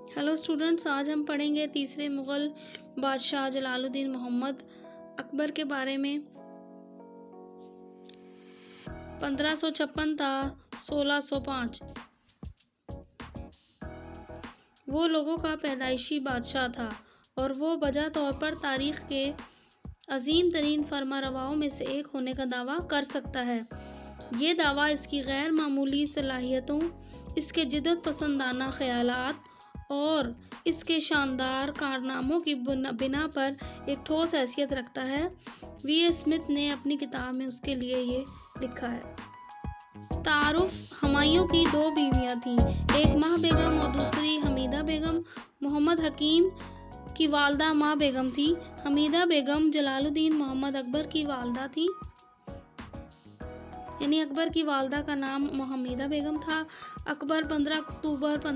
Hello students, आज हम पढ़ेंगे तीसरे मुग़ल बादशाह जलालुद्दीन मोहम्मद अकबर के बारे में। 1556 था 1605। वो लोगों का पैदाइशी बादशाह था और वो बजा तौर पर तारीख़ के अजीम तरीन फरमारवाओं में से एक होने का दावा कर सकता है। ये दावा इसकी गैर मामूली सलाहियतों, इसके जिद्दत पसंदाना ख़यालात और इसके शानदार कारनामों की बिना पर एक ठोस हैसियत रखता है। वी. स्मिथ ने अपनी किताब में उसके लिए ये लिखा है। तारुफ हुमायूं की दो बीवियां थीं, एक माह बेगम और दूसरी हमीदा बेगम। मोहम्मद हकीम की वालदा माँ बेगम थी। हमीदा बेगम जलालुद्दीन मोहम्मद अकबर की वालदा थी, यानी अकबर की वालदा का नाम हमीदा बेगम था। अकबर 15 अक्टूबर